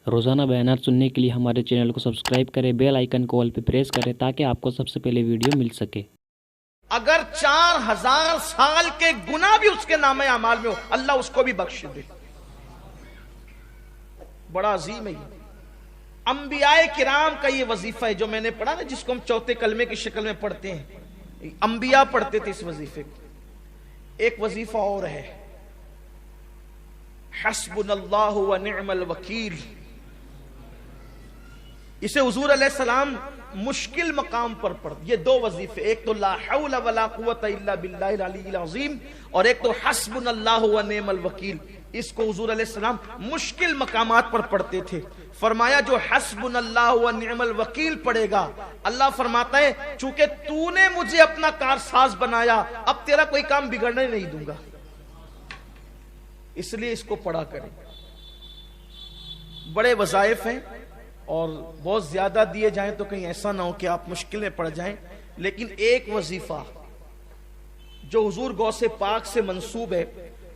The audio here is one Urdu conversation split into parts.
روزانہ بیانات سننے کے لیے ہمارے چینل کو سبسکرائب کریں، بیل آئیکن کو آل پہ پریس کریں تاکہ آپ کو سب سے پہلے ویڈیو مل سکے۔ اگر 4000 سال کے گناہ بھی اس کے نامہ اعمال میں ہو، اللہ اس کو بھی بخش دے۔ بڑا عظیم ہے یہ۔ انبیاء کرام کا یہ وظیفہ ہے جو میں نے پڑھا نا، جس کو ہم چوتھے کلمے کی شکل میں پڑھتے ہیں، انبیاء پڑھتے تھے اس وظیفے کو۔ ایک وظیفہ اور ہے، حسبنا اللہ و نعم الوکیل۔ اسے حضور علیہ السلام مشکل مقام پر پڑھ، یہ دو وظیفے، ایک تو لا حول ولا قوت الا باللہ العلی العظیم، اور ایک تو حسبنا اللہ و نعم الوکیل۔ اس کو حضور علیہ السلام مشکل مقامات پر پڑھتے تھے۔ فرمایا جو حسبنا اللہ و نعم الوکیل پڑھے گا، اللہ فرماتا ہے چونکہ تو نے مجھے اپنا کارساز بنایا، اب تیرا کوئی کام بگڑنے نہیں دوں گا، اس لیے اس کو پڑھا کریں۔ بڑے وظائف ہیں اور بہت زیادہ دیے جائیں تو کہیں ایسا نہ ہو کہ آپ مشکل میں پڑ جائیں، لیکن ایک وظیفہ جو حضور غوث پاک سے منسوب ہے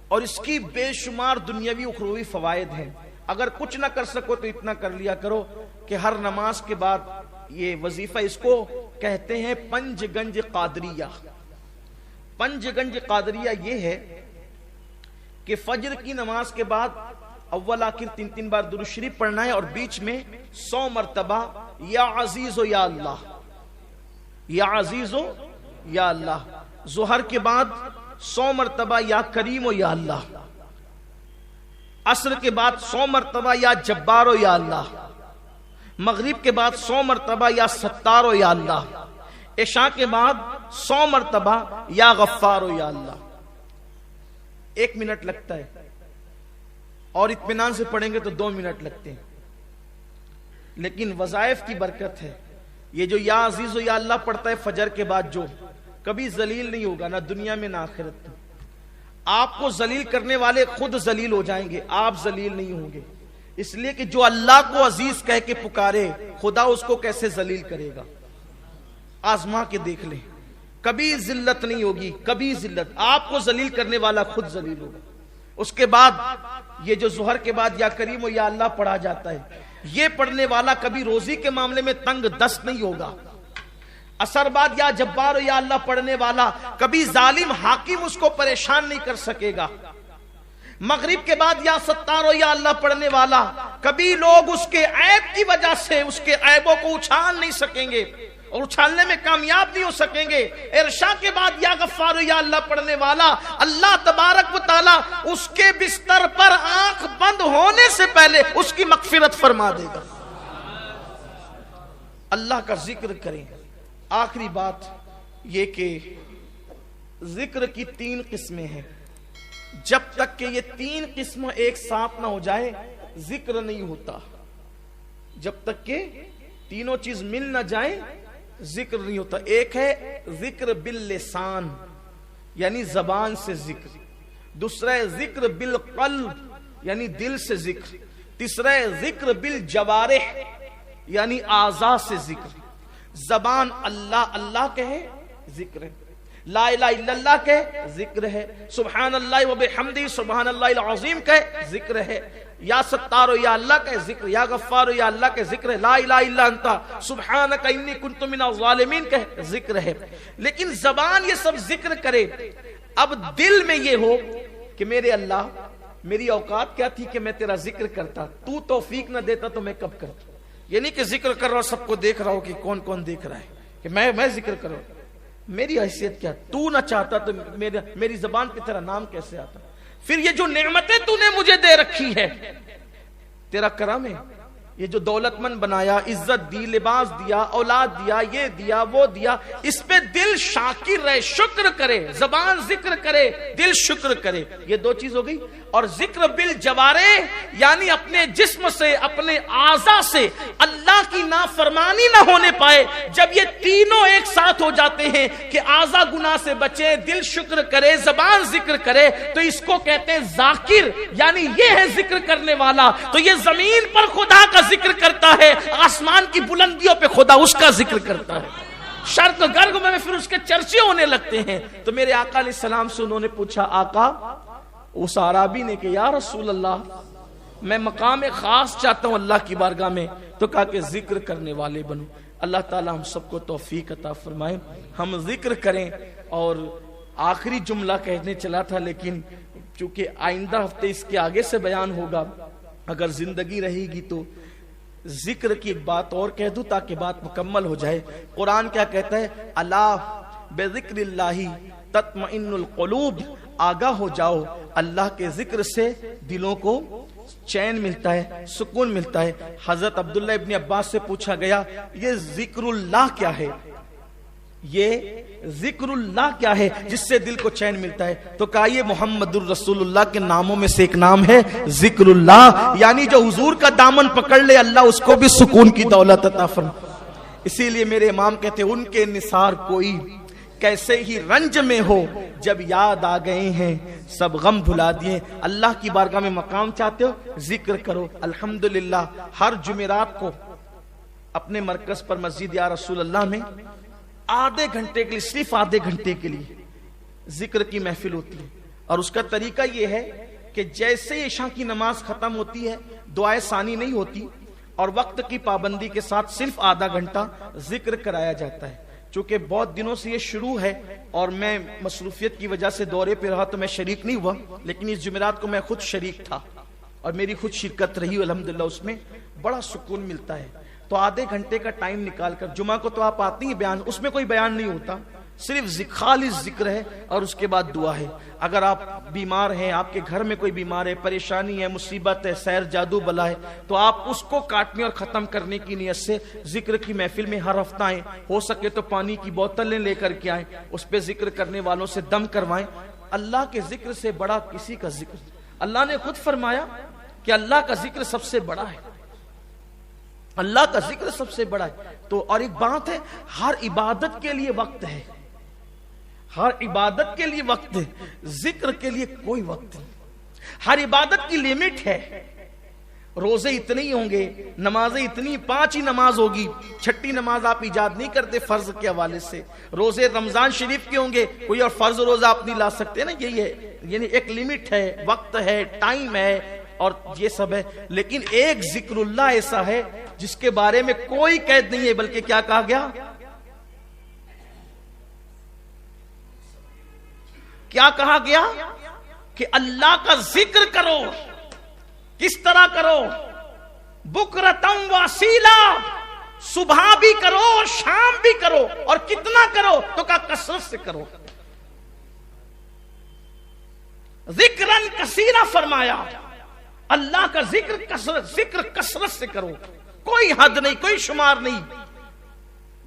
اور اس کی بے شمار دنیاوی اخروی فوائد ہیں، اگر کچھ نہ کر سکو تو اتنا کر لیا کرو کہ ہر نماز کے بعد یہ وظیفہ، اس کو کہتے ہیں پنج گنج قادریہ۔ پنج گنج قادریہ یہ ہے کہ فجر کی نماز کے بعد اول آخر 3 بار درود شریف پڑھنا ہے، اور بیچ میں 100 مرتبہ یا عزیز و یا اللہ، یا عزیز و یا اللہ۔ ظہر کے بعد 100 مرتبہ یا کریم و یا اللہ۔ عصر کے بعد 100 مرتبہ یا جبار و یا اللہ۔ مغرب کے بعد 100 مرتبہ یا ستار و یا اللہ۔ عشاء کے بعد 100 مرتبہ یا غفار و یا اللہ۔ 1 منٹ لگتا ہے، اور اطمینان سے پڑھیں گے تو 2 منٹ لگتے ہیں، لیکن وظائف کی برکت ہے۔ یہ جو یا عزیز و یا اللہ پڑھتا ہے فجر کے بعد، جو کبھی ذلیل نہیں ہوگا، نہ دنیا میں نہ آخرت میں۔ آپ کو ذلیل کرنے والے خود ذلیل ہو جائیں گے، آپ ذلیل نہیں ہوں گے، اس لیے کہ جو اللہ کو عزیز کہہ کے پکارے، خدا اس کو کیسے ذلیل کرے گا؟ آزما کے دیکھ لیں، کبھی ذلت نہیں ہوگی، کبھی ذلت، آپ کو ذلیل کرنے والا خود ذلیل ہوگا۔ اس کے بعد یہ جو ظہر کے بعد یا کریم و یا اللہ پڑھا جاتا ہے، یہ پڑھنے والا کبھی روزی کے معاملے میں تنگ دست نہیں ہوگا۔ عصر بعد یا جبار و یا اللہ پڑھنے والا کبھی ظالم حاکم اس کو پریشان نہیں کر سکے گا۔ مغرب کے بعد یا ستار و یا اللہ پڑھنے والا کبھی لوگ اس کے عیب کی وجہ سے اس کے عیبوں کو اچھال نہیں سکیں گے اور اچھالنے میں کامیاب نہیں ہو سکیں گے۔ عشاء کے بعد یا غفار یا اللہ پڑھنے والا اللہ تبارک و تعالی اس کے بستر پر آنکھ بند ہونے سے پہلے اس کی مغفرت فرما دے گا۔ اللہ کا ذکر کریں۔ آخری بات یہ کہ ذکر کی 3 قسمیں ہیں، جب تک کہ یہ 3 قسم ایک ساتھ نہ ہو جائے ذکر نہیں ہوتا۔ جب تک کہ تینوں چیز مل نہ جائیں ذکر نہیں ہوتا۔ ایک ہے ذکر باللسان، یعنی زبان سے ذکر۔ دوسرا ہے ذکر بالقلب، یعنی دل سے ذکر۔ تیسرا ہے ذکر بالجوارح، یعنی اعضاء سے ذکر۔ زبان اللہ اللہ کہے ذکر ہے، لا الہ الا اللہ کہے ذکر ہے، سبحان اللہ و بحمدہ سبحان اللہ العظیم کہے ذکر ہے، یا ستار و یا اللہ کہے ذکر، یا غفار و یا اللہ کہے ذکر ہے، لا الہ الا انت سبحانک انی کنت من الظالمین کہے ذکر ہے۔ لیکن زبان یہ سب ذکر کرے، اب دل میں یہ ہو کہ میرے اللہ، میری اوقات کیا تھی کہ میں تیرا ذکر کرتا، تو توفیق نہ دیتا تو میں کب کرتا۔ یہ نہیں کہ ذکر کر رہا ہوں سب کو دیکھ رہا ہوں کہ کون کون دیکھ رہا ہے، کہ میں ذکر کر رہا ہوں، میری حیثیت کیا؟ تو نہ چاہتا تو میری زبان پہ تیرا نام کیسے آتا؟ پھر یہ جو نعمتیں تو نے مجھے دے رکھی ہے تیرا کرم ہے، یہ جو دولت مند بنایا، عزت دی، لباس دیا، اولاد دیا، یہ دیا وہ دیا، اس پہ دل شاکر رہے، شکر کرے، زبان ذکر کرے، دل شکر کرے۔ یہ 2 چیز ہو گئی۔ اور ذکر بالجوارح، یعنی اپنے جسم سے، اپنے اعضاء سے اللہ کی نافرمانی نہ ہونے پائے۔ جب یہ تینوں ایک ساتھ ہو جاتے ہیں کہ اعضاء گناہ سے بچے، دل شکر کرے، زبان ذکر کرے، تو اس کو کہتے ہیں ذاکر، یعنی یہ ہے ذکر کرنے والا۔ تو یہ زمین پر خدا کا ذکر کرتا ہے، آسمان کی بلندیوں پہ خدا اس کا ذکر کرتا ہے، شرق غرب میں پھر اس کے چرچے ہونے لگتے ہیں۔ تو میرے آقا علیہ السلام سے انہوں نے پوچھا، آقا، اس اعرابی نے کہ یا رسول اللہ میں مقام خاص چاہتا ہوں اللہ کی بارگاہ میں، تو کہا کہ ذکر کرنے والے بنو۔ اللہ تعالی ہم سب کو توفیق عطا فرمائے، ہم ذکر کریں۔ اور آخری جملہ کہنے چلا تھا، لیکن چونکہ آئندہ ہفتے اس کے آگے سے بیان ہوگا، اگر زندگی رہے گی تو ذکر کی ایک بات اور کہہ دوں تاکہ بات مکمل ہو جائے۔ قرآن کیا کہتا ہے؟ الا بذکر اللہ تطمئن القلوب، آگاہ ہو جاؤ، اللہ کے ذکر سے دلوں کو چین ملتا ہے، سکون ملتا ہے۔ حضرت عبداللہ ابن عباس سے پوچھا گیا یہ ذکر اللہ کیا ہے، یہ ذکر اللہ کیا ہے جس سے دل کو چین ملتا ہے؟ تو کہا یہ محمد الرسول اللہ کے ناموں میں سے ایک نام ہے ذکر اللہ، یعنی جو حضور کا دامن پکڑ لے اللہ اس کو بھی سکون کی دولت عطا فرمائے۔ اسی لیے میرے امام کہتے ہیں ان کے نثار کوئی کیسے ہی رنج میں ہو، جب یاد آ گئے ہیں سب غم بھلا دیے۔ اللہ کی بارگاہ میں مقام چاہتے ہو، ذکر کرو۔ الحمدللہ ہر جمعرات کو اپنے مرکز پر مسجد یا رسول اللہ میں آدھے گھنٹے کے لیے، صرف آدھے گھنٹے کے لیے ذکر کی محفل ہوتی ہے۔ اور اس کا طریقہ یہ ہے کہ جیسے عشاء کی نماز ختم ہوتی ہے دعائے ثانی نہیں ہوتی، اور وقت کی پابندی کے ساتھ صرف آدھا گھنٹہ ذکر کرایا جاتا ہے۔ چونکہ بہت دنوں سے یہ شروع ہے اور میں مصروفیت کی وجہ سے دورے پہ رہا تو میں شریک نہیں ہوا، لیکن اس جمعرات کو میں خود شریک تھا اور میری خود شرکت رہی الحمدللہ، اس میں بڑا سکون ملتا ہے۔ تو آدھے گھنٹے کا ٹائم نکال کر، جمعہ کو تو آپ آتی ہیں بیان، اس میں کوئی بیان نہیں ہوتا، صرف خالص ذکر ہے اور اس کے بعد دعا ہے۔ اگر آپ بیمار ہیں، آپ کے گھر میں کوئی بیمار ہے، پریشانی ہے، مصیبت ہے، سیر جادو بلا ہے، تو آپ اس کو کاٹنے اور ختم کرنے کی نیت سے ذکر کی محفل میں ہر ہفتہ آئیں۔ ہو سکے تو پانی کی بوتلیں لے کر کے آئیں، اس پہ ذکر کرنے والوں سے دم کروائیں۔ اللہ کے ذکر سے بڑا کسی کا ذکر، اللہ نے خود فرمایا کہ اللہ کا ذکر سب سے بڑا ہے، اللہ کا ذکر سب سے بڑا ہے۔ تو اور ایک بات ہے، ہر عبادت کے لیے وقت ہے، ہر عبادت کے لیے وقت ہے، ذکر کے لیے کوئی وقت نہیں۔ ہر عبادت کی لیمٹ ہے، روزے اتنے ہی ہوں گے، نمازیں اتنی، 5 ہی نماز ہوگی، 6ٹھی نماز آپ ایجاد نہیں کرتے فرض کے حوالے سے۔ روزے رمضان شریف کے ہوں گے، کوئی اور فرض روزہ آپ نہیں لا سکتے نا، یہی ہے، یعنی ایک لیمٹ ہے، وقت ہے، ٹائم ہے اور یہ سب ہے۔ لیکن ایک ذکر اللہ ایسا ہے جس کے بارے میں کوئی قید نہیں ہے، بلکہ کیا کہا گیا؟ کیا کہا گیا کہ اللہ کا ذکر کرو۔ کس طرح کرو؟ بکرتم واسیلا، صبح بھی کرو شام بھی کرو، اور کتنا کرو؟ تو کہا کثرت سے کرو، ذکرن کثیرا فرمایا۔ اللہ کا ذکر کثرت سے کرو، کوئی حد نہیں، کوئی شمار نہیں،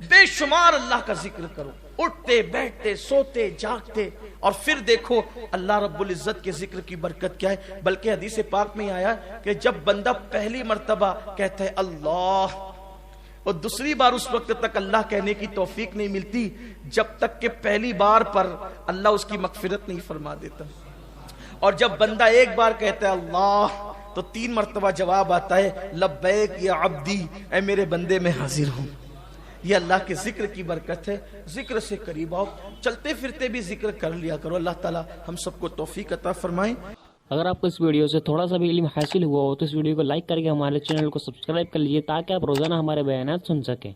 بے شمار اللہ کا ذکر کرو، اٹھتے بیٹھتے سوتے جاگتے۔ اور پھر دیکھو اللہ رب العزت کے ذکر کی برکت کیا ہے، بلکہ حدیث پاک میں آیا کہ جب بندہ پہلی مرتبہ کہتا ہے اللہ، اور دوسری بار اس وقت تک اللہ کہنے کی توفیق نہیں ملتی جب تک کہ پہلی بار پر اللہ اس کی مغفرت نہیں فرما دیتا۔ اور جب بندہ ایک بار کہتا ہے اللہ تو 3 مرتبہ جواب آتا ہے لبیک یا عبدی، اے میرے بندے میں حاضر ہوں۔ یہ اللہ کے ذکر کی برکت ہے، ذکر سے قریب آؤ، چلتے پھرتے بھی ذکر کر لیا کرو۔ اللہ تعالی ہم سب کو توفیق عطا فرمائے۔ اگر آپ کو اس ویڈیو سے تھوڑا سا بھی علم حاصل ہوا ہو تو اس ویڈیو کو لائک کر کے ہمارے چینل کو سبسکرائب کر لیجیے تاکہ آپ روزانہ ہمارے بیانات سن سکیں۔